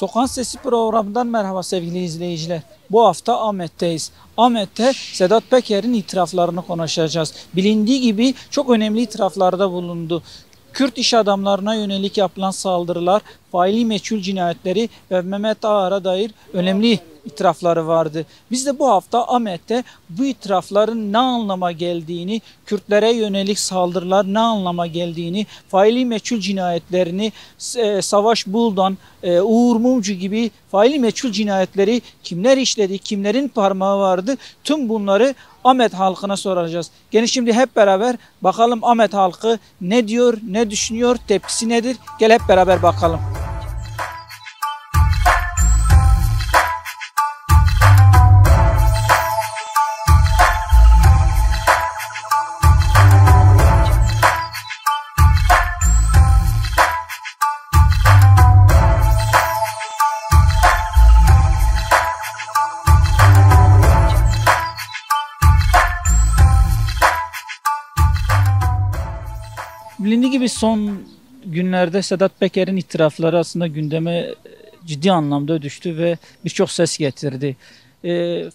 Sokak Sesi programından merhaba sevgili izleyiciler. Bu hafta Ahmet'teyiz. Ahmet'te Sedat Peker'in itiraflarını konuşacağız. Bilindiği gibi çok önemli itiraflarda bulundu. Kürt iş adamlarına yönelik yapılan saldırılar, faili meçhul cinayetleri ve Mehmet Ağar'a dair önemli itirafları vardı. Biz de bu hafta Ahmet'te bu itirafların ne anlama geldiğini, Kürtlere yönelik saldırılar ne anlama geldiğini, faili meçhul cinayetlerini, Savaş Buldan, Uğur Mumcu gibi faili meçhul cinayetleri kimler işledi, kimlerin parmağı vardı, tüm bunları Ahmet halkına soracağız. Gelin şimdi hep beraber bakalım Ahmet halkı ne diyor, ne düşünüyor, tepkisi nedir? Gel hep beraber bakalım. Bilindiği gibi son günlerde Sedat Peker'in itirafları aslında gündeme ciddi anlamda düştü ve birçok ses getirdi.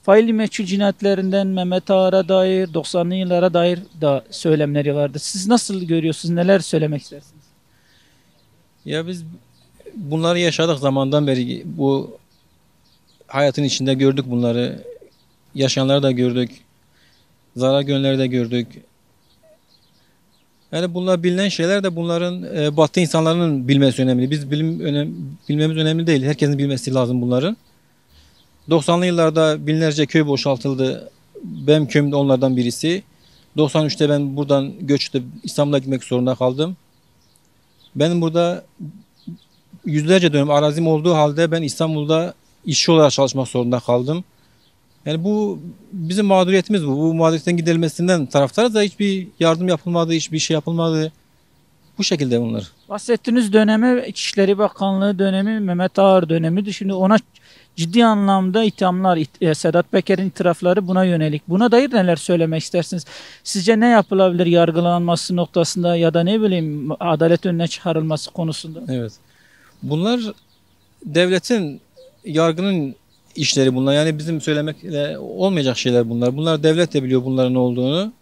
Faili meçhul cinayetlerinden Mehmet Ağar'a dair, 90'lı yıllara dair da söylemleri vardı. Siz nasıl görüyorsunuz, neler söylemek istersiniz? Ya biz bunları yaşadık zamandan beri, bu hayatın içinde gördük bunları. Yaşayanları da gördük. Zarar görenleri de gördük. Yani bunlar bilinen şeyler de bunların Batı insanların bilmesi önemli. Biz bilmemiz önemli değil. Herkesin bilmesi lazım bunların. 90'lı yıllarda binlerce köy boşaltıldı. Benim köyüm de onlardan birisi. 93'te ben buradan göçtüm. İstanbul'a gitmek zorunda kaldım. Benim burada yüzlerce dönüm arazim olduğu halde ben İstanbul'da işçi olarak çalışmak zorunda kaldım. Yani bu bizim mağduriyetimiz bu. Bu mağduriyetten giderilmesinden taraftarız da hiçbir yardım yapılmadı, hiçbir şey yapılmadı. Bu şekilde bunlar. Bahsettiğiniz dönemi İçişleri Bakanlığı dönemi, Mehmet Ağar dönemi. Şimdi ona ciddi anlamda ithamlar, Sedat Peker'in itirafları buna yönelik. Buna dair neler söylemek istersiniz? Sizce ne yapılabilir yargılanması noktasında ya da ne bileyim adalet önüne çıkarılması konusunda? Evet. Bunlar devletin, yargının işleri bunlar. Yani bizim söylemekle olmayacak şeyler bunlar. Bunlar devlet de biliyor bunların olduğunu.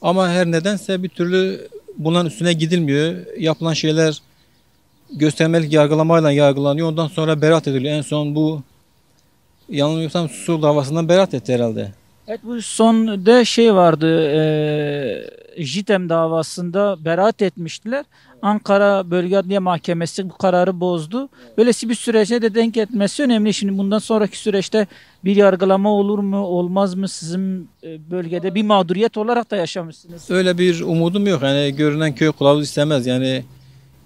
Ama her nedense bir türlü bunların üstüne gidilmiyor. Yapılan şeyler göstermelik yargılamayla yargılanıyor. Ondan sonra beraat ediliyor. En son bu yanılmıyorsam Sur davasından beraat etti herhalde. Evet, bu sonda şey vardı, JITEM davasında beraat etmiştiler. Ankara Bölge Adliye Mahkemesi bu kararı bozdu. Böylesi bir sürece de denk etmesi önemli. Şimdi bundan sonraki süreçte bir yargılama olur mu, olmaz mı? Sizin bölgede bir mağduriyet olarak da yaşamışsınız. Öyle bir umudum yok. Yani görünen köy kılavuz istemez. Yani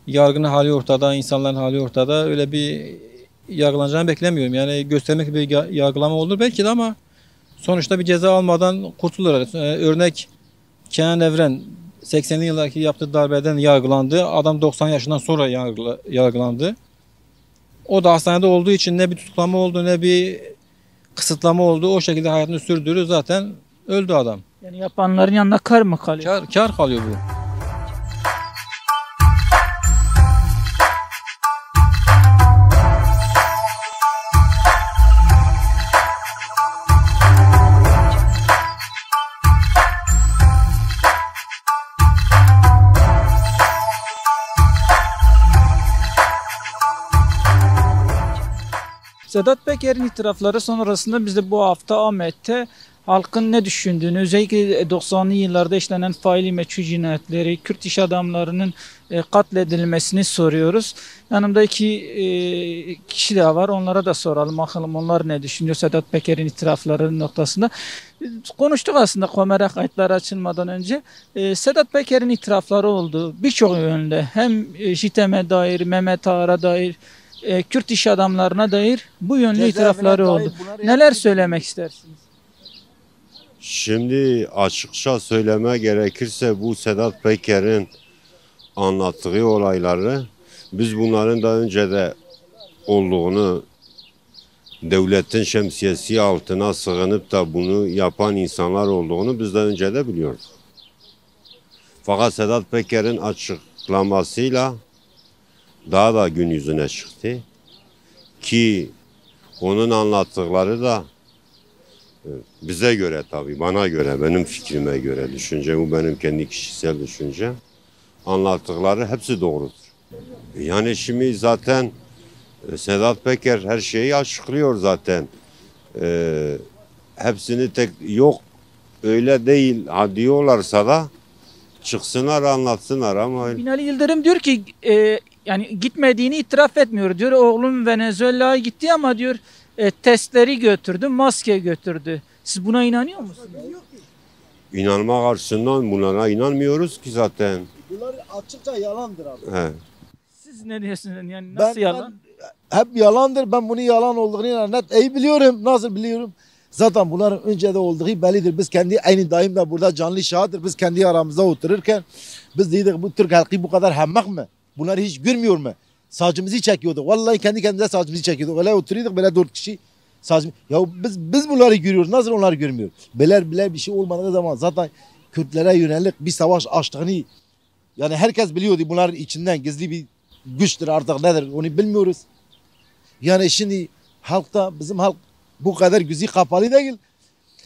yargının hali ortada, insanların hali ortada. Öyle bir yargılanacağını beklemiyorum. Yani göstermek bir yargılama olur belki de ama sonuçta bir ceza almadan kurtulur. Örnek Kenan Evren 80'li yıllardaki yaptığı darbeden yargılandı. Adam 90 yaşından sonra yargılandı. O da hastanede olduğu için ne bir tutuklama oldu ne bir kısıtlama oldu. O şekilde hayatını sürdürüyor, zaten öldü adam. Yani yapanların yanına kar mı kalıyor? Kar kalıyor bu. Sedat Peker'in itirafları sonrasında biz de bu hafta Ahmet'te halkın ne düşündüğünü, özellikle 90'lı yıllarda işlenen faili meçhul cinayetleri, Kürt iş adamlarının katledilmesini soruyoruz. Yanımda iki kişi daha var, onlara da soralım bakalım onlar ne düşünüyor Sedat Peker'in itirafları noktasında. Konuştuk aslında kamera kayıtları açılmadan önce. Sedat Peker'in itirafları oldu birçok yönde, hem JITEM'e dair, Mehmet Ağar'a dair, Kürt iş adamlarına dair bu yönlü itirafları oldu. Neler söylemek istersiniz? Şimdi açıkça söyleme gerekirse bu Sedat Peker'in anlattığı olayları biz bunların daha önce de olduğunu, devletin şemsiyesi altına sığınıp da bunu yapan insanlar olduğunu biz daha önce de biliyorduk. Fakat Sedat Peker'in açıklamasıyla daha da gün yüzüne çıktı. Ki onun anlattıkları da bize göre tabii, bana göre, benim fikrime göre, düşüncem, bu benim kendi kişisel düşüncem. Anlattıkları hepsi doğrudur. Yani şimdi zaten Sedat Peker her şeyi açıklıyor zaten. Hepsini tek yok öyle değil ha diyorlarsa da çıksınlar anlatsınlar ama Binali Yıldırım diyor ki yani gitmediğini itiraf etmiyor. Diyor oğlum Venezuela'ya gitti ama diyor testleri götürdü, maske götürdü. Siz buna inanıyor musunuz? inanma karşısından bunlara inanmıyoruz ki zaten. Bunlar açıkça yalandır abi. He. Siz ne diyorsunuz? Yani nasıl yalan? Hep yalandır. Ben bunun yalan olduğunu net iyi biliyorum. Nasıl biliyorum? Zaten bunların önce de olduğu bellidir. Biz kendi aynı daim de burada canlı şahittir. Biz kendi aramızda otururken biz dedik bu Türk halkı bu kadar hemmek mi? Bunları hiç görmüyor mu? Sacımızı çekiyorduk. Vallahi kendi kendimize sacımızı çekiyorduk. Öyle oturuyorduk böyle 4 kişi. Sacımız. Ya biz bunları görüyoruz. Nasıl onlar görmüyor? Beler bir şey olmadığı zaman zaten Kürtlere yönelik bir savaş açtığını yani herkes biliyordu. Bunların içinden gizli bir güçtür artık nedir onu bilmiyoruz. Yani şimdi halkta bizim halk bu kadar gözü kapalı değil.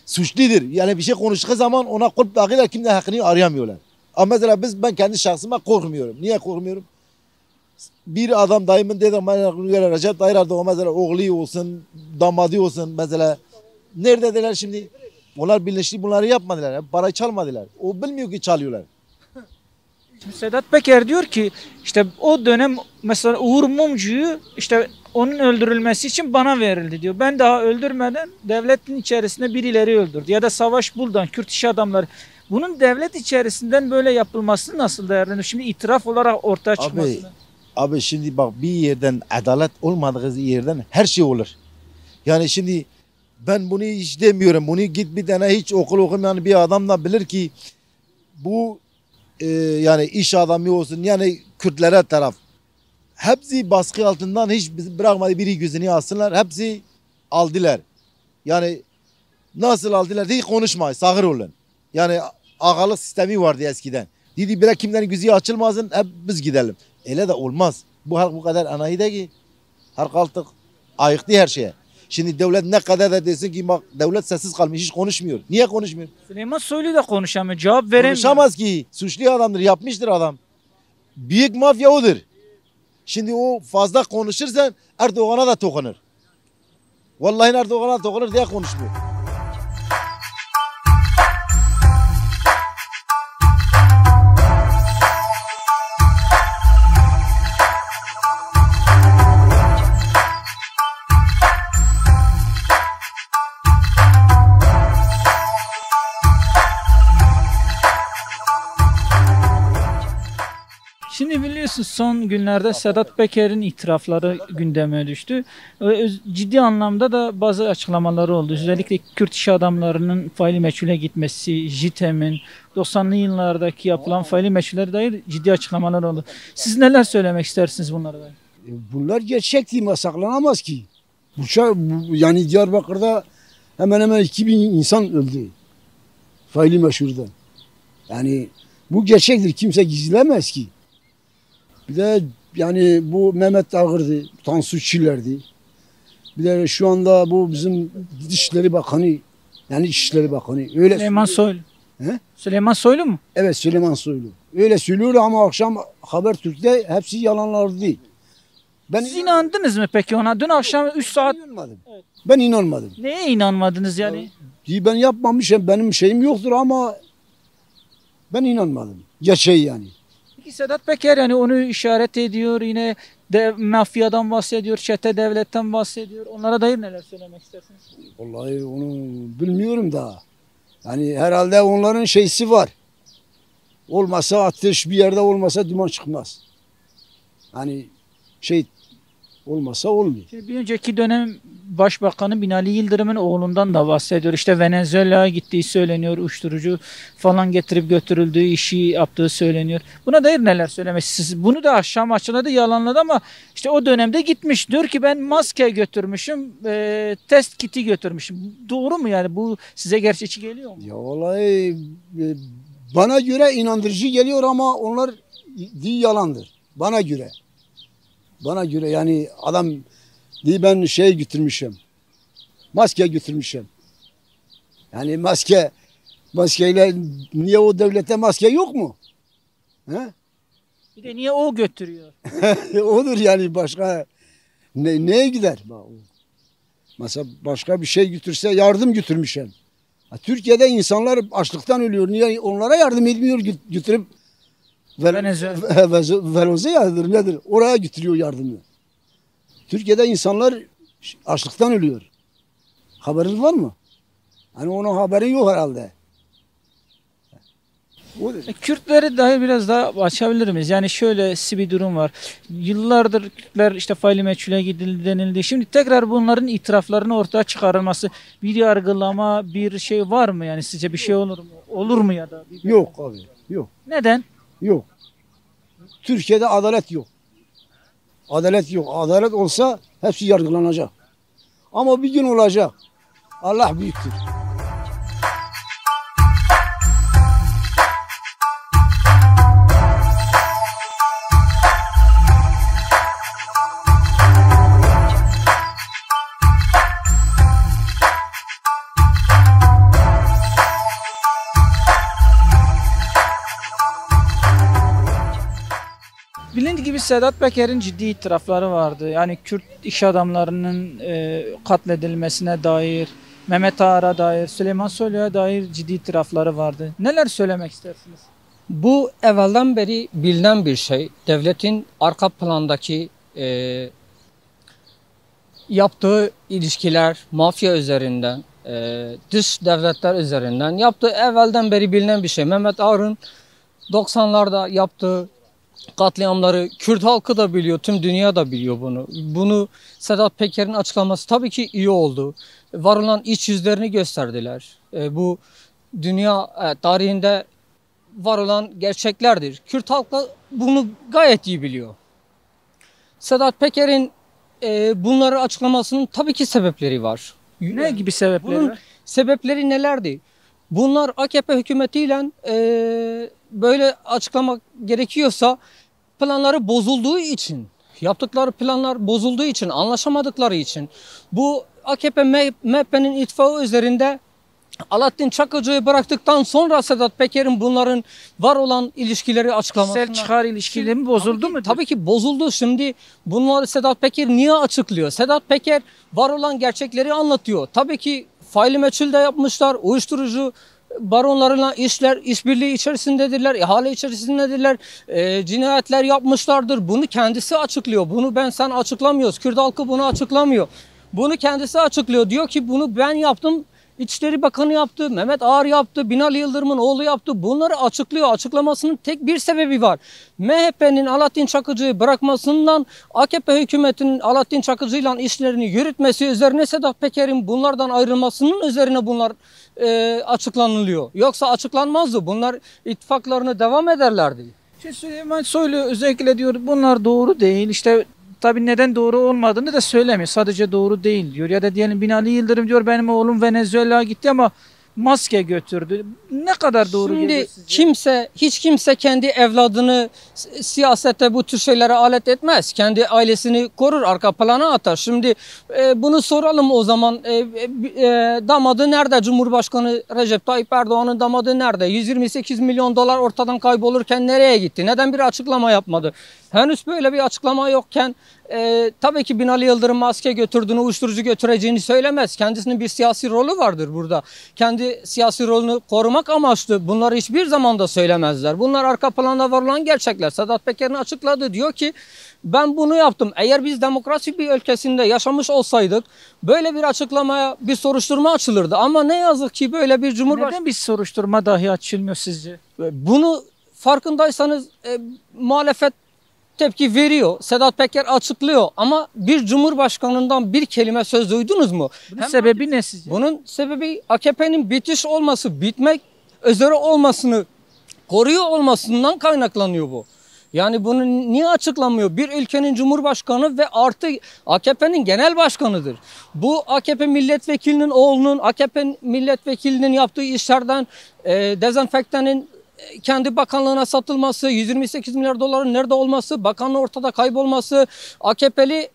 Suçludur. Yani bir şey konuştuğu zaman ona kulp takıyorlar. Kimde hakkını arayamıyorlar. Ama mesela ben kendi şahsıma korkmuyorum. Niye korkmuyorum? Bir adam dayımın dedim ben Recep Tayyip Erdoğan mesela oğlu olsun, damadı olsun mesela. Neredeler şimdi? Onlar bilinçli bunları yapmadılar. Parayı çalmadılar. O bilmiyor ki çalıyorlar. Şimdi Sedat Peker diyor ki işte o dönem mesela Uğur Mumcu'yu işte onun öldürülmesi için bana verildi diyor. Ben daha öldürmeden devletin içerisinde birileri öldürdü. Ya da Savaş Buldan, Kürt iş adamları. Bunun devlet içerisinden böyle yapılması nasıl değerlendiriyor? Şimdi itiraf olarak ortaya çıkmasını. Abi şimdi bak bir yerden adalet olmadığı yerden her şey olur. Yani şimdi ben bunu hiç demiyorum. Bunu git bir tane hiç okul okumayan bir adam da bilir ki bu yani iş adamı olsun yani Kürtlere taraf. Hepsi baskı altından hiç bırakmadı biri gözünü alsınlar. Hepsi aldılar. Yani nasıl aldılar diye konuşmayın. Sağır olun. Yani ağalık sistemi vardı eskiden. Dedi bile kimlerin gözü açılmasın hep biz gidelim. Öyle de olmaz. Bu halk bu kadar anayi de ki halk artık ayıktı her şeye. Şimdi devlet ne kadar da desin ki bak devlet sessiz kalmış hiç konuşmuyor. Niye konuşmuyor? Süleyman Soylu da konuşamıyor. Cevap veremiyor. Konuşamaz ki. Suçlu adamdır. Yapmıştır adam. Büyük mafya odur. Şimdi o fazla konuşursan Erdoğan'a da dokunur. Vallahi Erdoğan'a dokunur diye konuşmuyor. Şimdi biliyorsunuz son günlerde Sedat Peker'in itirafları gündeme düştü. Ciddi anlamda da bazı açıklamaları oldu. Özellikle Kürt iş adamlarının faili meçhule gitmesi, JITEM'in 90'lı yıllardaki yapılan faili meçhullere dair ciddi açıklamalar oldu. Siz neler söylemek istersiniz bunlara dair? Bunlar gerçek değil mi? Saklanamaz ki. Yani Diyarbakır'da hemen hemen 2000 insan öldü. Faili meşhurdan. Yani bu gerçektir. Kimse gizlemez ki. Bir de yani bu Mehmet Ağır'dı, Tansu Çiller'di. Bir de şu anda bu bizim Dışişleri Bakanı, yani İçişleri Bakanı. Öyle Süleyman Soylu. He? Süleyman Soylu mu? Evet Süleyman Soylu. Öyle söylüyor ama akşam Habertürk'te hepsi yalanlardı. Siz inandınız mı peki ona? Dün akşam 3 saat... İnanmadım. Ben inanmadım. Neye inanmadınız yani? Ben yapmamışım, benim şeyim yoktur ama ben inanmadım. Gerçeği yani. Peki Sedat Peker yani onu işaret ediyor, yine mafyadan bahsediyor, çete devletten bahsediyor. Onlara dair neler söylemek istersiniz? Vallahi onu bilmiyorum da. Yani herhalde onların şeysi var. Olmasa ateş bir yerde olmasa duman çıkmaz. Hani şey olmasa olmuyor. Şimdi bir önceki dönem Başbakanı Binali Yıldırım'ın oğlundan da bahsediyor. İşte Venezuela'ya gittiği söyleniyor. Uyuşturucu falan getirip götürüldüğü işi yaptığı söyleniyor. Buna dair neler söylemek? Siz bunu da akşam açıkladı, yalanladı ama işte o dönemde gitmiş. Diyor ki ben maske götürmüşüm, test kiti götürmüşüm. Doğru mu yani? Bu size gerçekçi geliyor mu? Ya vallahi bana göre inandırıcı geliyor ama onlar yalandır. Bana göre. Bana göre yani adam Diye ben götürmüşüm. Maske götürmüşüm. Yani maskeyle niye o devlete maske yok mu? He? Bir de niye o götürüyor? Odur yani başka neye gider? Mesela başka bir şey götürse yardım götürmüşüm. Türkiye'de insanlar açlıktan ölüyor. Niye onlara yardım etmiyor götürüp Venezuela yardım nedir? Oraya götürüyor yardımı. Türkiye'de insanlar açlıktan ölüyor. Haberiniz var mı? Hani onun haberi yok herhalde. Kürtleri dahi biraz daha açabilir miyiz? Yani şöylesi bir durum var. Yıllardır Kürtler işte faili meçhule gidildi denildi. Şimdi tekrar bunların itiraflarının ortaya çıkarılması, bir yargılama, bir şey var mı? Yani sizce bir şey olur mu? Olur mu ya da? Yok abi. Yok. Neden? Yok. Türkiye'de adalet yok. Adalet yok. Adalet olsa hepsi yargılanacak. Ama bir gün olacak. Allah büyüktür. Bilindiği gibi Sedat Peker'in ciddi itirafları vardı. Yani Kürt iş adamlarının katledilmesine dair, Mehmet Ağar'a dair, Süleyman Soylu'ya dair ciddi itirafları vardı. Neler söylemek istersiniz? Bu evvelden beri bilinen bir şey. Devletin arka plandaki yaptığı ilişkiler mafya üzerinden, dış devletler üzerinden yaptığı evvelden beri bilinen bir şey. Mehmet Ağar'ın 90'larda yaptığı katliamları Kürt halkı da biliyor, tüm dünya da biliyor bunu. Bunu Sedat Peker'in açıklaması tabii ki iyi oldu. Var olan iç yüzlerini gösterdiler. Bu dünya tarihinde var olan gerçeklerdir. Kürt halkı bunu gayet iyi biliyor. Sedat Peker'in bunları açıklamasının tabii ki sebepleri var. Ne gibi sebepleri Bunun var? sebepleri nelerdi? Bunlar AKP hükümetiyle böyle açıklamak gerekiyorsa planları bozulduğu için, yaptıkları planlar bozulduğu için, anlaşamadıkları için bu AKP MHP'nin ittifakı üzerinde Alaaddin Çakıcı'yı bıraktıktan sonra Sedat Peker'in bunların var olan ilişkileri açıklamasına... Kişisel çıkar ilişkileri mi bozuldu mu? Tabii ki bozuldu. Şimdi bunları Sedat Peker niye açıklıyor? Sedat Peker var olan gerçekleri anlatıyor. Tabii ki faili meçhul de yapmışlar. Uyuşturucu baronlarıyla işbirliği içerisindedirler, ihale içerisindedirler, cinayetler yapmışlardır. Bunu kendisi açıklıyor. Bunu sen açıklamıyoruz. Kürt halkı bunu açıklamıyor. Bunu kendisi açıklıyor. Diyor ki bunu ben yaptım. İçişleri Bakanı yaptı, Mehmet Ağar yaptı, Binali Yıldırım'ın oğlu yaptı. Bunları açıklıyor. Açıklamasının tek bir sebebi var. MHP'nin Alaaddin Çakıcı'yı bırakmasından AKP hükümetinin Alaaddin Çakıcı'yla işlerini yürütmesi üzerine Sedat Peker'in bunlardan ayrılmasının üzerine bunlar açıklanılıyor. Yoksa açıklanmazdı. Bunlar ittifaklarına devam ederlerdi. Süleyman Soylu özellikle diyor bunlar doğru değil. İşte tabii neden doğru olmadığını da söylemiyor. Sadece doğru değil diyor. Ya da diyelim Binali Yıldırım diyor benim oğlum Venezuela'ya gitti ama maske götürdü. Ne kadar doğru geliyor sizce? Hiç kimse kendi evladını siyasete bu tür şeylere alet etmez. Kendi ailesini korur, arka plana atar. Şimdi bunu soralım o zaman. Damadı nerede? Cumhurbaşkanı Recep Tayyip Erdoğan'ın damadı nerede? 128 milyon dolar ortadan kaybolurken nereye gitti? Neden bir açıklama yapmadı? Henüz böyle bir açıklama yokken tabii ki Binali Yıldırım maske götürdüğünü, uyuşturucu götüreceğini söylemez. Kendisinin bir siyasi rolü vardır burada. Kendi siyasi rolünü korumak amaçlı bunları hiçbir zaman da söylemezler. Bunlar arka planda var olan gerçekler. Sedat Peker'in açıkladığı diyor ki ben bunu yaptım. Eğer biz demokrasi bir ülkesinde yaşamış olsaydık böyle bir açıklamaya bir soruşturma açılırdı. Ama ne yazık ki böyle bir cumhurbaşkanı... Neden bir soruşturma dahi açılmıyor sizce? Bunu farkındaysanız muhalefet tepki veriyor. Sedat Peker açıklıyor ama bir cumhurbaşkanından bir kelime söz duydunuz mu? Bunun sebebi ne sizce? Bunun sebebi AKP'nin bitiş olması, bitmek üzere olmasını koruyor olmasından kaynaklanıyor bu. Yani bunu niye açıklamıyor? Bir ülkenin cumhurbaşkanı ve artı AKP'nin genel başkanıdır. Bu AKP milletvekilinin oğlunun, AKP milletvekilinin yaptığı işlerden dezenfektanın kendi bakanlığına satılması, 128 milyar doların nerede olması, bakanlığın ortada kaybolması, AKP'li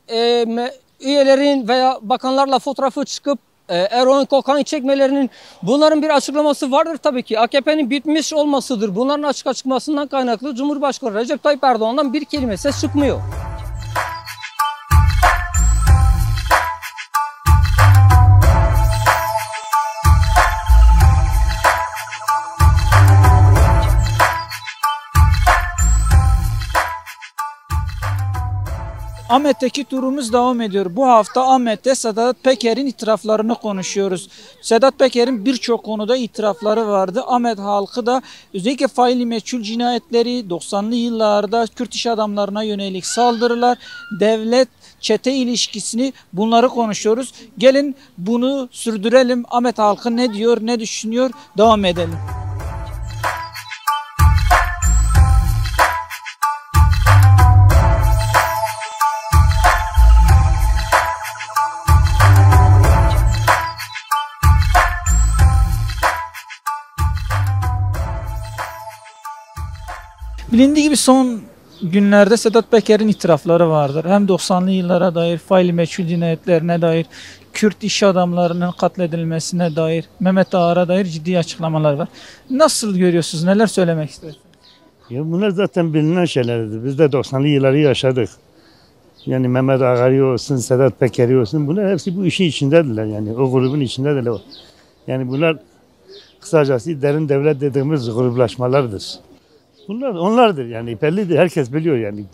üyelerin veya bakanlarla fotoğrafı çıkıp eroin, kokain çekmelerinin, bunların bir açıklaması vardır tabii ki. AKP'nin bitmiş olmasıdır. Bunların açık çıkmasından kaynaklı Cumhurbaşkanı Recep Tayyip Erdoğan'dan bir kelime ses çıkmıyor. Ahmet'teki turumuz devam ediyor. Bu hafta Ahmet'te Sedat Peker'in itiraflarını konuşuyoruz. Sedat Peker'in birçok konuda itirafları vardı. Ahmet halkı da özellikle faili meçhul cinayetleri, 90'lı yıllarda Kürt iş adamlarına yönelik saldırılar, devlet çete ilişkisini, bunları konuşuyoruz. Gelin bunu sürdürelim. Ahmet halkı ne diyor, ne düşünüyor? Devam edelim. Bilindiği gibi son günlerde Sedat Peker'in itirafları vardır. Hem 90'lı yıllara dair, faili meçhul cinayetlerine dair, Kürt iş adamlarının katledilmesine dair, Mehmet Ağar'a dair ciddi açıklamalar var. Nasıl görüyorsunuz? Neler söylemek istersiniz? Ya bunlar zaten bilinen şeylerdi. Biz de 90'lı yılları yaşadık. Yani Mehmet Ağar'ı olsun, Sedat Peker'i olsun, bunlar hepsi bu işin içindedirler. Yani o grubun içindedirler. Yani bunlar kısacası derin devlet dediğimiz gruplaşmalardır. Bunlar onlardır yani, bellidir, herkes biliyor yani.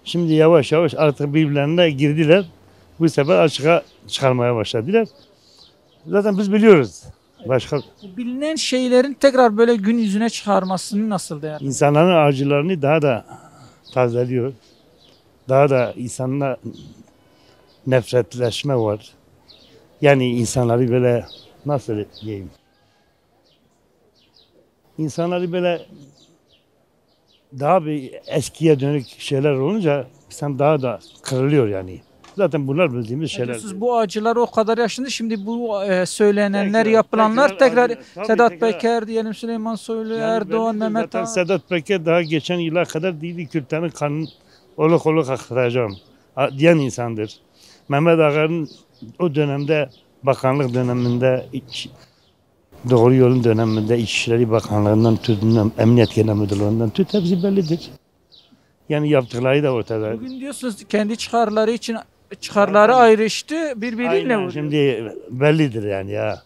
Şimdi yavaş yavaş artık birbirlerine girdiler. Bu sefer açığa çıkarmaya başladılar. Zaten biz biliyoruz. Başka Bu bilinen şeylerin tekrar böyle gün yüzüne çıkarmasını nasıl değerli? insanların acılarını daha da tazeliyor. Daha da insanla nefretleşme var. Yani insanları böyle nasıl diyeyim? İnsanları böyle daha bir eskiye dönük şeyler olunca insan daha da kırılıyor yani. Zaten bunlar bildiğimiz şeyler. Siz bu acılar o kadar yaşında, şimdi bu söylenenler, Tekrar- yapılanlar tekrar tekrar tabii Sedat tekrar- Peker diyelim, Süleyman Soylu, Yani Erdoğan, bellidir Mehmet zaten Ağar. Sedat Peker daha geçen yıla kadar değildi Kürtlerin kanını oluk oluk aktaracağım diyen insandır. Mehmet Ağar'ın o dönemde bakanlık döneminde Doğru Yolun döneminde İçişleri Bakanlığı'ndan tut, Emniyet Genel Müdürlüğü'nden tut, hepsi bellidir. Yani yaptıkları da ortada. Bugün diyorsunuz kendi çıkarları için çıkarları ayrıştı, birbiriyle Aynen, vuruyor. şimdi bellidir yani ya.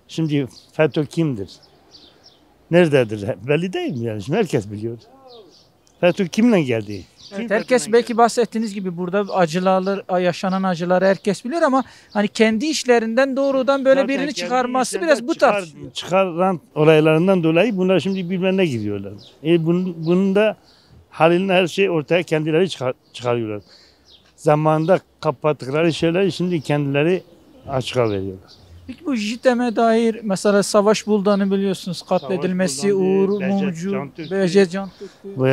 Şimdi FETÖ kimdir? Nerededir? Belli değil mi yani? Şimdi herkes biliyor. FETÖ kimle geldi? Evet, herkes belki bahsettiğiniz gibi burada acılar, yaşanan acıları herkes biliyor ama hani kendi işlerinden doğrudan böyle Zaten birini kendi çıkarması işlerinden biraz bu tartışılıyor. Çıkaran olaylarından dolayı bunlar şimdi birbirine gidiyorlar. Bunun da halinde her şey ortaya kendileri çıkarıyorlar. Zamanında kapattıkları şeyleri şimdi kendileri açığa veriyorlar. Peki bu JITEM'e dair mesela Savaş Buldan'ı biliyorsunuz, katledilmesi, Uğur Buldan'dı, Mumcu, Behçet Can Behçet Can Türk'tü. Bu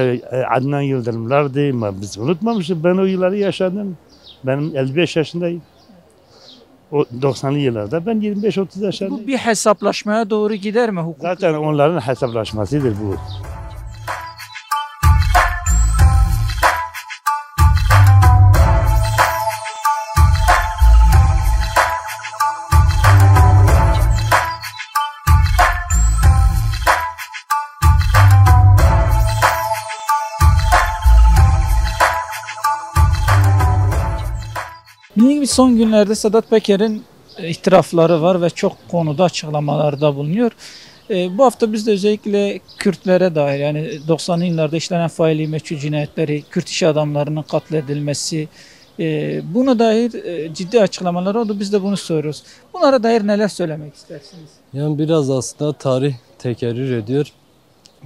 Adnan Yıldırımlardı ama biz unutmamışız. Ben o yılları yaşadım. Benim 55 yaşındayım. O 90'lı yıllarda ben 25-30 yaşındayım. Bu bir hesaplaşmaya doğru gider mi hukuk? Zaten onların hesaplaşmasıdır bu. Bildiğim gibi son günlerde Sedat Peker'in itirafları var ve çok konuda açıklamalarda bulunuyor. Bu hafta biz de özellikle Kürtlere dair, yani 90'lı yıllarda işlenen faili meçhul cinayetleri, Kürt iş adamlarının katledilmesi, buna dair ciddi açıklamalar oldu. Biz de bunu soruyoruz. Bunlara dair neler söylemek istersiniz? Yani biraz aslında tarih tekerrür ediyor.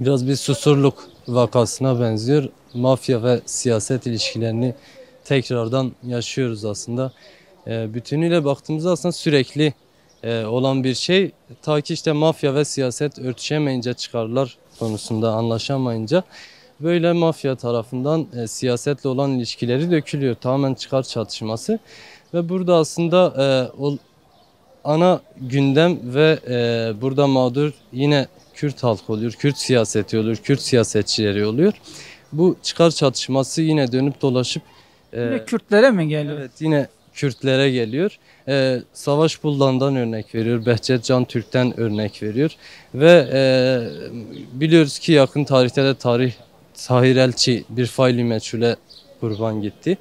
Biraz bir Susurluk vakasına benziyor. Mafya ve siyaset ilişkilerini tekrardan yaşıyoruz aslında. Bütünüyle baktığımızda aslında sürekli olan bir şey. Ta ki işte mafya ve siyaset örtüşemeyince, çıkarlar konusunda anlaşamayınca böyle mafya tarafından siyasetle olan ilişkileri dökülüyor. Tamamen çıkar çatışması. Ve burada aslında o ana gündem ve burada mağdur yine Kürt halkı oluyor, Kürt siyaseti oluyor, Kürt siyasetçileri oluyor. Bu çıkar çatışması yine dönüp dolaşıp Yine Kürtlere mi geliyor? evet, yine Kürtlere geliyor. Savaş Buldan'dan örnek veriyor. Behçet Can Türk'ten örnek veriyor. Ve biliyoruz ki yakın tarihte de Tahir Elçi bir faili meçhule kurban gitti.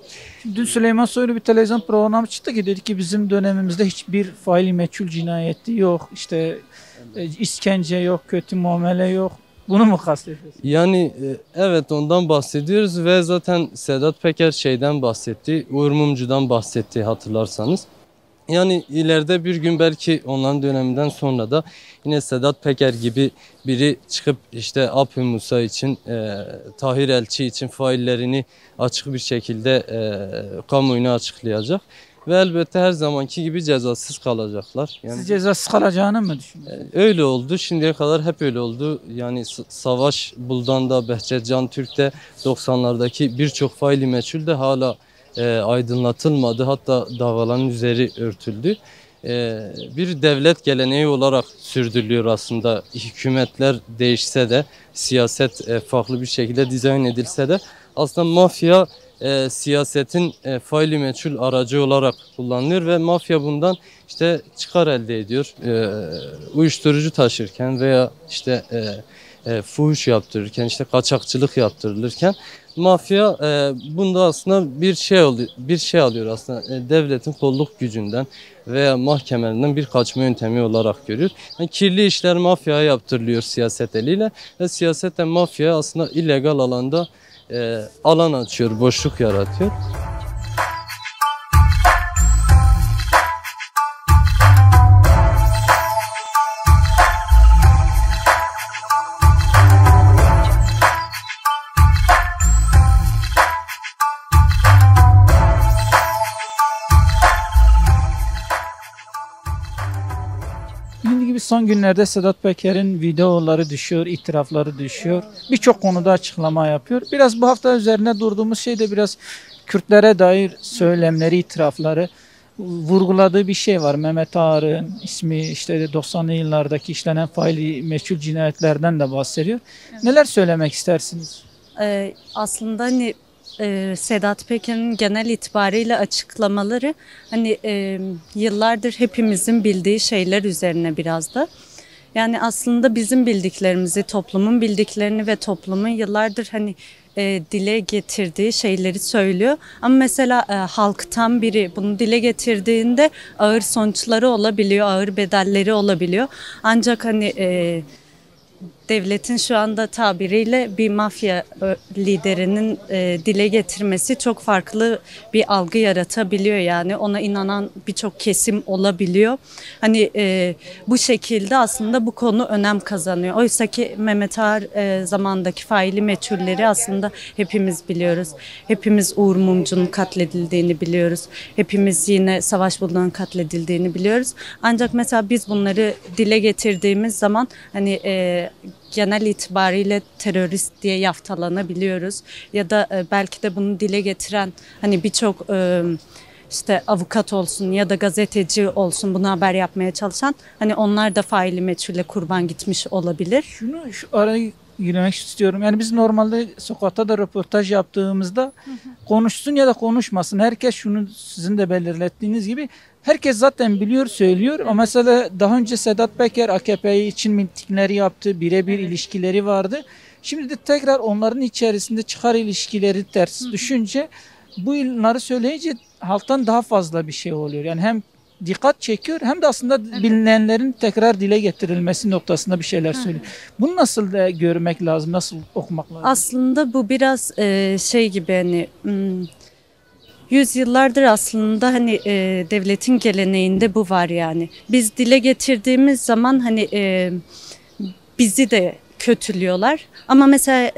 Dün Süleyman Soylu bir televizyon programı çıktı ki dedi ki bizim dönemimizde hiçbir faili meçhul cinayeti yok. İşte işkence yok, kötü muamele yok. Bunu mu kastediyorsun? Yani evet, ondan bahsediyoruz ve zaten Sedat Peker şeyden bahsetti. Uğur Mumcu'dan bahsetti, hatırlarsanız. Yani ileride bir gün belki onların döneminden sonra da yine Sedat Peker gibi biri çıkıp işte Abhü Musa için, Tahir Elçi için faillerini açık bir şekilde kamuoyuna açıklayacak. Ve elbette her zamanki gibi cezasız kalacaklar. Yani, Siz cezasız kalacağını mı düşünüyorsunuz? öyle oldu. Şimdiye kadar hep öyle oldu. Yani Savaş Buldan'da, Behçet Can Türk'te 90'lardaki birçok faili meçhul de hala aydınlatılmadı. Hatta davaların üzeri örtüldü. Bir devlet geleneği olarak sürdürülüyor aslında. Hükümetler değişse de, siyaset farklı bir şekilde dizayn edilse de aslında mafya siyasetin faili meçhul aracı olarak kullanılıyor ve mafya bundan işte çıkar elde ediyor. Uyuşturucu taşırken veya işte fuhuş yaptırırken, işte kaçakçılık yaptırılırken mafya bunda aslında bir şey alıyor aslında, devletin kolluk gücünden veya mahkemelerinden bir kaçma yöntemi olarak görüyor. Yani kirli işler mafyaya yaptırılıyor siyaset eliyle ve siyasetle mafya aslında illegal alanda alan açıyor, boşluk yaratıyor. Bildiğiniz gibi son günlerde Sedat Peker'in videoları düşüyor, itirafları düşüyor. Birçok konuda açıklama yapıyor. Biraz bu hafta üzerine durduğumuz şey de biraz Kürtlere dair söylemleri, itirafları vurguladığı bir şey var. Mehmet Ağar'ın ismi işte 90'lı yıllardaki işlenen faili meçhul cinayetlerden de bahsediyor. Neler söylemek istersiniz? Aslında hani Sedat Peker'in genel itibariyle açıklamaları hani yıllardır hepimizin bildiği şeyler üzerine biraz da. Yani aslında bizim bildiklerimizi, toplumun bildiklerini ve toplumun yıllardır hani dile getirdiği şeyleri söylüyor. Ama mesela halktan biri bunu dile getirdiğinde ağır sonuçları olabiliyor, ağır bedelleri olabiliyor. Ancak hani devletin şu anda tabiriyle bir mafya liderinin dile getirmesi çok farklı bir algı yaratabiliyor, yani ona inanan birçok kesim olabiliyor. Hani bu şekilde aslında bu konu önem kazanıyor. Oysa ki Mehmet Ağar zamandaki faili meçhulleri aslında hepimiz biliyoruz. Hepimiz Uğur Mumcu'nun katledildiğini biliyoruz. Hepimiz yine Savaş Buldan'ın katledildiğini biliyoruz. Ancak mesela biz bunları dile getirdiğimiz zaman hani genel itibariyle terörist diye yaftalanabiliyoruz. Ya da belki de bunu dile getiren hani birçok işte avukat olsun ya da gazeteci olsun, bunu haber yapmaya çalışan, hani onlar da faili meçhule kurban gitmiş olabilir. Şu araya girmek istiyorum. Yani biz normalde sokakta da röportaj yaptığımızda konuşsun ya da konuşmasın, herkes şunu sizin de belirlettiğiniz gibi herkes zaten biliyor, söylüyor. Ama mesela daha önce Sedat Peker AKP için mitingleri yaptı, birebir ilişkileri vardı. Şimdi de tekrar onların içerisinde çıkar ilişkileri ters düşünce bunları söyleyince halktan daha fazla bir şey oluyor. Yani hem dikkat çekiyor hem de aslında bilinenlerin tekrar dile getirilmesi noktasında bir şeyler söylüyor. Bunu nasıl da görmek lazım, nasıl okumak lazım? Aslında bu biraz şey gibi, hani yüzyıllardır aslında hani devletin geleneğinde bu var yani. Biz dile getirdiğimiz zaman hani bizi de kötülüyorlar. Ama mesela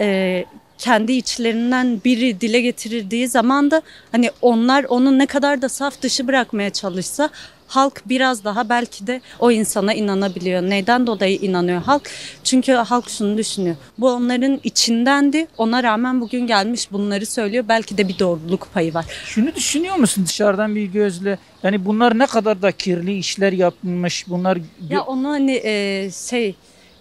kendi içlerinden biri dile getirildiği zaman da hani onlar onu ne kadar da saf dışı bırakmaya çalışsa halk biraz daha belki de o insana inanabiliyor. Neyden dolayı inanıyor halk? Çünkü halk şunu düşünüyor. Bu onların içindendi. Ona rağmen bugün gelmiş bunları söylüyor. Belki de bir doğruluk payı var. Şunu düşünüyor musun dışarıdan bir gözle? Yani bunlar ne kadar da kirli işler yapmış. Bunlar ya onu hani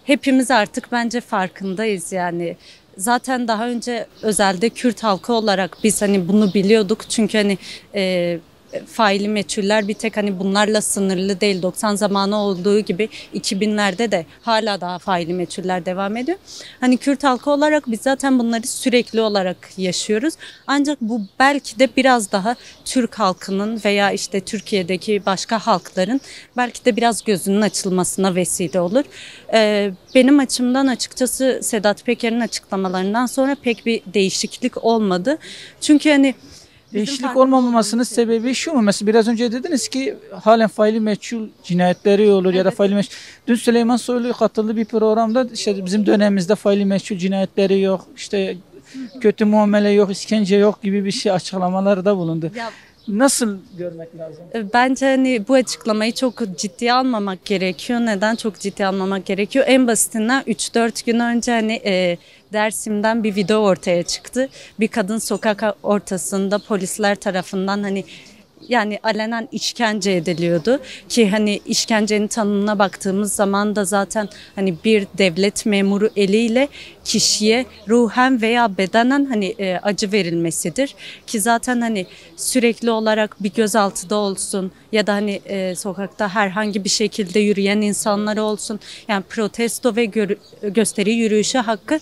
hepimiz artık bence farkındayız yani. Zaten daha önce özelde Kürt halkı olarak biz hani bunu biliyorduk. Çünkü hani faili meçhuller bir tek hani bunlarla sınırlı değil. 90 zamanı olduğu gibi 2000'lerde de hala daha faili meçhuller devam ediyor. Hani Kürt halkı olarak biz zaten bunları sürekli olarak yaşıyoruz. Ancak bu belki de biraz daha Türk halkının veya işte Türkiye'deki başka halkların belki de biraz gözünün açılmasına vesile olur. Benim açımdan açıkçası Sedat Peker'in açıklamalarından sonra pek bir değişiklik olmadı. Çünkü hani Değişiklik olmamasının sebebi şu mu? Mesela biraz önce dediniz ki halen faili meçhul cinayetleri olur ya da faili meçhul. Dün Süleyman Soylu katıldığı bir programda işte bizim dönemimizde faili meçhul cinayetleri yok, işte kötü muamele yok, işkence yok gibi bir şey açıklamaları da bulundu. Ya, nasıl görmek lazım? bence hani bu açıklamayı çok ciddiye almamak gerekiyor. Neden çok ciddiye almamak gerekiyor? En basitinden 3-4 gün önce hani Dersim'den bir video ortaya çıktı. Bir kadın sokak ortasında polisler tarafından hani yani alenen işkence ediliyordu ki hani işkencenin tanımına baktığımız zaman da zaten hani bir devlet memuru eliyle kişiye ruhen veya bedenen hani acı verilmesidir ki zaten hani sürekli olarak bir gözaltıda olsun ya da hani sokakta herhangi bir şekilde yürüyen insanlar olsun yani protesto ve gösteri yürüyüşü hakkı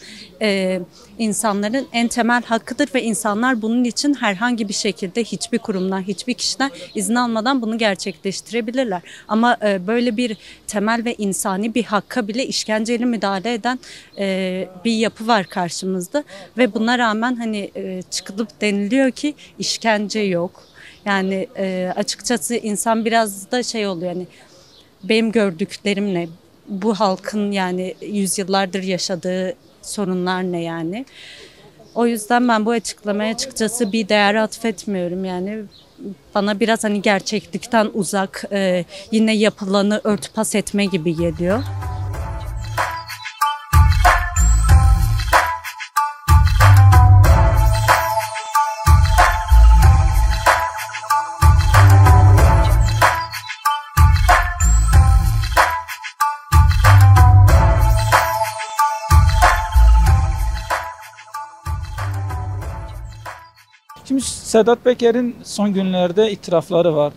insanların en temel hakkıdır ve insanlar bunun için herhangi bir şekilde hiçbir kurumdan, hiçbir kişiden izin almadan bunu gerçekleştirebilirler. Ama böyle bir temel ve insani bir hakka bile işkenceyle müdahale eden bir yapı var karşımızda ve buna rağmen hani çıkılıp deniliyor ki işkence yok. Yani açıkçası insan biraz da şey oluyor yani benim gördüklerimle bu halkın yani yüzyıllardır yaşadığı sorunlar ne yani. O yüzden ben bu açıklamaya açıkçası bir değer atfetmiyorum yani. Bana biraz hani gerçeklikten uzak yine yapılanı örtbas etme gibi geliyor. Şimdi Sedat Peker'in son günlerde itirafları var.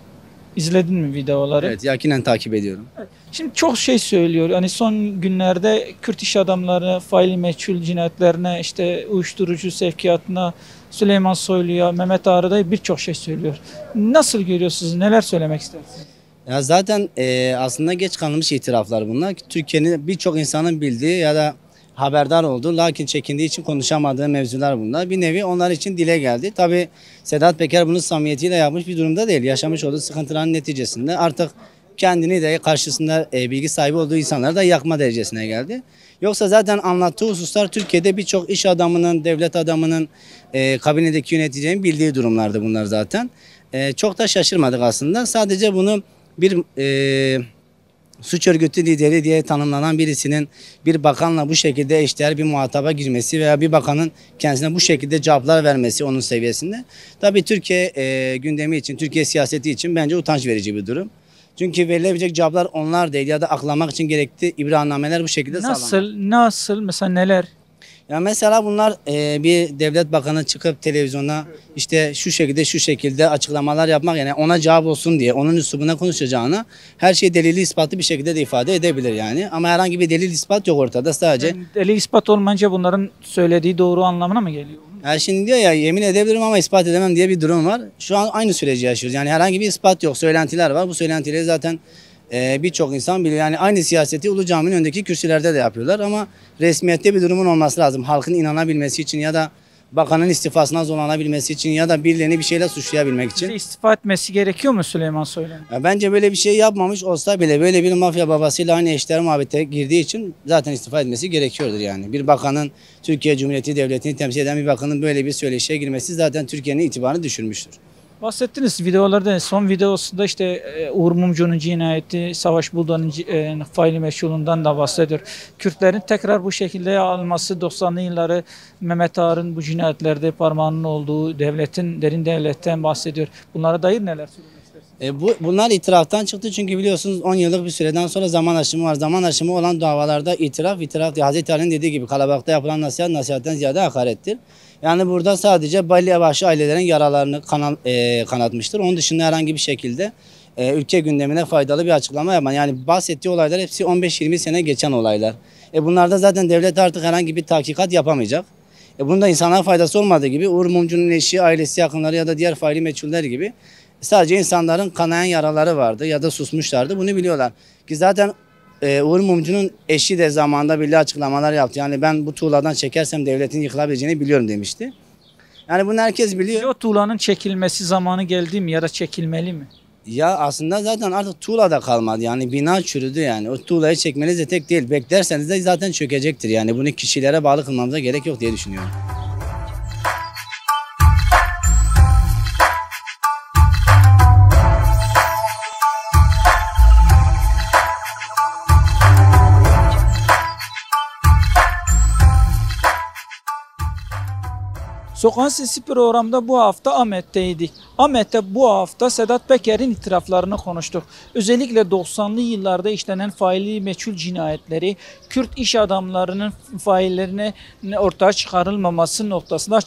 İzledin mi videoları? Evet, yakinen takip ediyorum. Şimdi çok şey söylüyor. Hani son günlerde Kürt iş adamları faili meçhul cinayetlerine, işte uyuşturucu sevkiyatına, Süleyman Soylu'ya, Mehmet Ağrı'da birçok şey söylüyor. Nasıl görüyorsunuz? Neler söylemek istersiniz? Ya zaten aslında geç kalınmış itiraflar bunlar. Türkiye'nin birçok insanın bildiği ya da haberdar olduğu lakin çekindiği için konuşamadığı mevzular bunlar. Bir nevi onlar için dile geldi. Tabii Sedat Peker bunu samimiyetiyle yapmış bir durumda değil. Yaşamış olduğu sıkıntıların neticesinde artık kendini de karşısında bilgi sahibi olduğu insanları da yakma derecesine geldi. Yoksa zaten anlattığı hususlar Türkiye'de birçok iş adamının, devlet adamının, kabinedeki yöneticinin bildiği durumlardı bunlar zaten. Çok da şaşırmadık aslında. Sadece bunu bir suç örgütü lideri diye tanımlanan birisinin bir bakanla bu şekilde eşdeğer bir muhataba girmesi veya bir bakanın kendisine bu şekilde cevaplar vermesi onun seviyesinde. Tabii Türkiye gündemi için, Türkiye siyaseti için bence utanç verici bir durum. Çünkü verilebilecek cevaplar onlar değil ya da aklamak için gerekli ibrahannameler bu şekilde sağlanıyor. Nasıl? Mesela neler? Ya mesela bunlar bir devlet bakanı çıkıp televizyona işte şu şekilde açıklamalar yapmak yani ona cevap olsun diye onun üslubuna konuşacağına her şeyi delili ispatlı bir şekilde de ifade edebilir yani. Ama herhangi bir delil ispat yok ortada sadece. Yani delil ispat olmayınca bunların söylediği doğru anlamına mı geliyor? Yani şimdi diyor ya yemin edebilirim ama ispat edemem diye bir durum var. Şu an aynı süreci yaşıyoruz. Yani herhangi bir ispat yok. Söylentiler var. Bu söylentileri zaten birçok insan biliyor. Yani aynı siyaseti Ulu Cami'nin önündeki kürsülerde de yapıyorlar ama resmiyette bir durumun olması lazım. Halkın inanabilmesi için ya da bakanın istifasına zorlanabilmesi için ya da birilerini bir şeyle suçlayabilmek için. İstifa etmesi gerekiyor mu Süleyman Soylu'nun? Bence böyle bir şey yapmamış olsa bile böyle bir mafya babasıyla aynı eşdeğer muhabbete girdiği için zaten istifa etmesi gerekiyordur yani. Bir bakanın Türkiye Cumhuriyeti Devleti'ni temsil eden bir bakanın böyle bir söyleşiye girmesi zaten Türkiye'nin itibarını düşürmüştür. Bahsettiniz videolarda, son videosunda işte Uğur Mumcu'nun cinayeti, Savaş Bulda'nın faili meşhulundan da bahsediyor. Kürtlerin tekrar bu şekilde alması 90'lı yılları Mehmet Ağar'ın bu cinayetlerde parmağının olduğu derin devletten bahsediyor. Bunlara dair neler söylemek istersiniz? Bunlar itiraftan çıktı çünkü biliyorsunuz 10 yıllık bir süreden sonra zaman aşımı var. Zaman aşımı olan davalarda itiraf diye Hazreti Ali'nin dediği gibi kalabalıkta yapılan nasihat nasihatten ziyade hakarettir. Yani burada sadece belli ailelerin yaralarını kanatmıştır. Onun dışında herhangi bir şekilde ülke gündemine faydalı bir açıklama yapmadı. Yani bahsettiği olaylar hepsi 15-20 sene geçen olaylar. Bunlarda zaten devlet artık herhangi bir tahkikat yapamayacak. Bunda insanlara faydası olmadığı gibi Uğur Mumcu'nun eşi, ailesi, yakınları ya da diğer faili meçhuller gibi sadece insanların kanayan yaraları vardı ya da susmuşlardı. Bunu biliyorlar. Ki zaten Uğur Mumcu'nun eşi de zamanında belli açıklamalar yaptı. Yani ben bu tuğladan çekersem devletin yıkılabileceğini biliyorum demişti. Yani bunu herkes biliyor. O tuğlanın çekilmesi zamanı geldi mi ya da çekilmeli mi? Ya aslında zaten artık tuğla da kalmadı. Yani bina çürüdü yani. O tuğlayı çekmeniz de tek değil. Beklerseniz de zaten çökecektir. Yani bunu kişilere bağlı kılmamıza gerek yok diye düşünüyorum. Sokağın Sesi programda bu hafta Ahmet'teydik. Ahmet'te bu hafta Sedat Peker'in itiraflarını konuştuk. Özellikle 90'lı yıllarda işlenen faili meçhul cinayetleri, Kürt iş adamlarının faillerine ortaya çıkarılmaması noktasında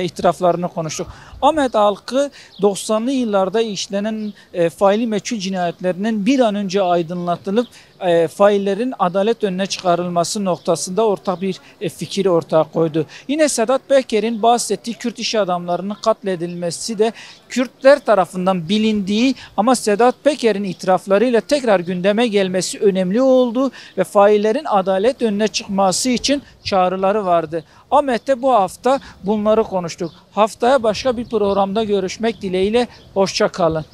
itiraflarını konuştuk. Ahmet halkı 90'lı yıllarda işlenen faili meçhul cinayetlerinin bir an önce aydınlatılıp faillerin adalet önüne çıkarılması noktasında ortak bir fikir ortaya koydu. Yine Sedat Peker'in bahsettiği Kürt iş adamlarının katledilmesi de Kürtler tarafından bilindiği ama Sedat Peker'in itiraflarıyla tekrar gündeme gelmesi önemli oldu ve faillerin adalet önüne çıkması için çağrıları vardı. Ahmet'te bu hafta bunları konuştuk. Haftaya başka bir programda görüşmek dileğiyle hoşça kalın.